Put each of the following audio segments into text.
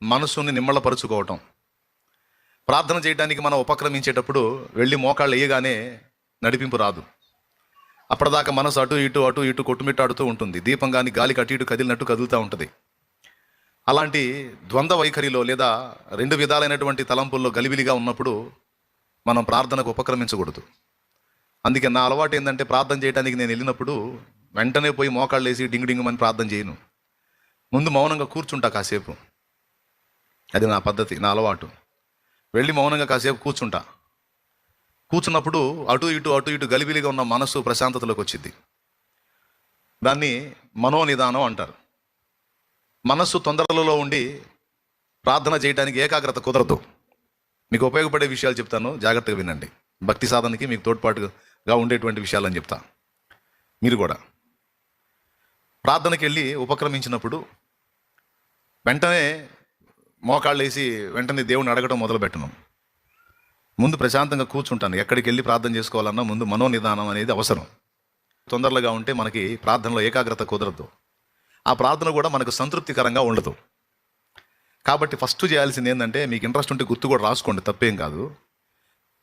మనసుని నిమ్మళపరుచుకోవటం. ప్రార్థన చేయడానికి మనం ఉపక్రమించేటప్పుడు వెళ్ళి మోకాళ్ళు వేయగానే నడిపింపు రాదు. అప్పటిదాకా మనసు అటు ఇటు కొట్టుమిట్టాడుతూ ఉంటుంది. దీపం కానీ గాలికి అటు ఇటు కదిలినట్టు కదులుతూ ఉంటుంది. అలాంటి ద్వంద్వ వైఖరిలో లేదా రెండు విధాలైనటువంటి తలంపుల్లో గలిబిలిగా ఉన్నప్పుడు మనం ప్రార్థనకు ఉపక్రమించకూడదు. అందుకే నా అలవాటు ఏంటంటే, ప్రార్థన చేయడానికి నేను వెళ్ళినప్పుడు వెంటనే పోయి మోకాళ్ళు వేసి డింగుమని ప్రార్థన చేయను. ముందు మౌనంగా కూర్చుంటా కాసేపు. అది నా పద్ధతి, నా అలవాటు. వెళ్ళి మౌనంగా కాసేపు కూర్చున్నప్పుడు అటు ఇటు గలిబిలిగా ఉన్న మనసు ప్రశాంతతలోకి వచ్చింది. దాన్ని మనోనిదానం అంటారు. మనస్సు తొందరలలో ఉండి ప్రార్థన చేయడానికి ఏకాగ్రత కుదరదు. మీకు ఉపయోగపడే విషయాలు చెప్తాను, జాగ్రత్తగా వినండి. భక్తి సాధనకి మీకు తోడ్పాటుగా ఉండేటువంటి విషయాలని చెప్తా. మీరు కూడా ప్రార్థనకి వెళ్ళి ఉపక్రమించినప్పుడు వెంటనే మోకాళ్ళు వేసి వెంటనే దేవుని అడగడం మొదలుపెట్టను. ముందు ప్రశాంతంగా కూర్చుంటాను. ఎక్కడికి వెళ్ళి ప్రార్థన చేసుకోవాలన్నా ముందు మనోనిదానం అనేది అవసరం. తొందరగా ఉంటే మనకి ప్రార్థనలో ఏకాగ్రత కుదరదు. ఆ ప్రార్థన కూడా మనకు సంతృప్తికరంగా ఉండదు. కాబట్టి ఫస్ట్ చేయాల్సింది ఏంటంటే, మీకు ఇంట్రెస్ట్ ఉంటే గుర్తు కూడా రాసుకోండి, తప్పేం కాదు.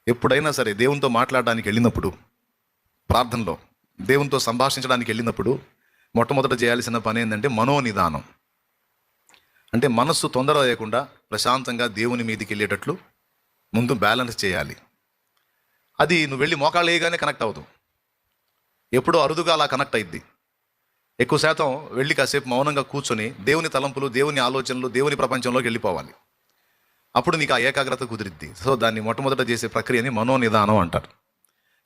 ఎప్పుడైనా సరే దేవునితో మాట్లాడడానికి వెళ్ళినప్పుడు, ప్రార్థనలో దేవునితో సంభాషించడానికి వెళ్ళినప్పుడు మొట్టమొదట చేయాల్సిన పని ఏంటంటే మనోనిదానం. అంటే మనస్సు తొందర లేకుండా ప్రశాంతంగా దేవుని మీదకి వెళ్ళేటట్లు ముందు బ్యాలెన్స్ చేయాలి. అది నువ్వు వెళ్ళి మోకాళ్ళు వేయగానే కనెక్ట్ అవుతావు. ఎప్పుడో అరుదుగా అలా కనెక్ట్ అయింది. ఎక్కువ శాతం వెళ్ళి కాసేపు మౌనంగా కూర్చొని దేవుని తలంపులు, దేవుని ఆలోచనలు, దేవుని ప్రపంచంలోకి వెళ్ళిపోవాలి. అప్పుడు నీకు ఆ ఏకాగ్రత కుదిరిద్ది. సో దాన్ని మొట్టమొదట చేసే ప్రక్రియని మనోనిదానం అంటారు.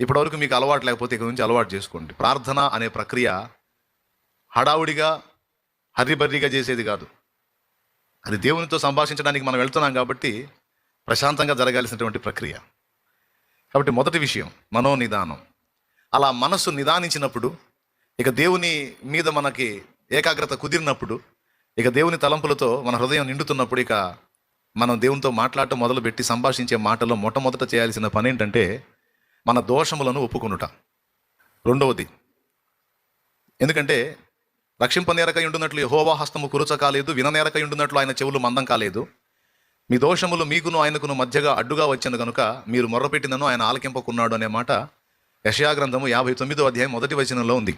ఇప్పటివరకు మీకు అలవాటు లేకపోతే ఇక నుంచి అలవాటు చేసుకోండి. ప్రార్థన అనే ప్రక్రియ హడావుడిగా హర్రిబర్రిగా చేసేది కాదు. అది దేవునితో సంభాషించడానికి మనం వెళ్తున్నాం కాబట్టి ప్రశాంతంగా జరగాల్సినటువంటి ప్రక్రియ. కాబట్టి మొదటి విషయం మనోనిదానం. అలా మనస్సు నిదానించినప్పుడు, ఇక దేవుని మీద మనకి ఏకాగ్రత కుదిరినప్పుడు, ఇక దేవుని తలంపులతో మన హృదయం నిండుతున్నప్పుడు, ఇక మనం దేవునితో మాట్లాడటం మొదలుపెట్టి సంభాషించే మాటల్లో మొట్టమొదట చేయాల్సిన పని ఏంటంటే మన దోషములను ఒప్పుకొనుట. రెండవది, ఎందుకంటే రక్షింపనేరకై ఉండునట్లు యెహోవా హస్తము కురుచ కాలేదు, విననేరకై ఉండునట్లు ఆయన చెవులు మందం కాలేదు. మీ దోషములు మీకును ఆయనకును మధ్యగా అడ్డుగా వచ్చాను కనుక మీరు మొర్రపెట్టినను ఆయన ఆలకింపకున్నాడు అనే మాట యెషయా గ్రంథము 59వ అధ్యాయం 1వ వచనంలో ఉంది.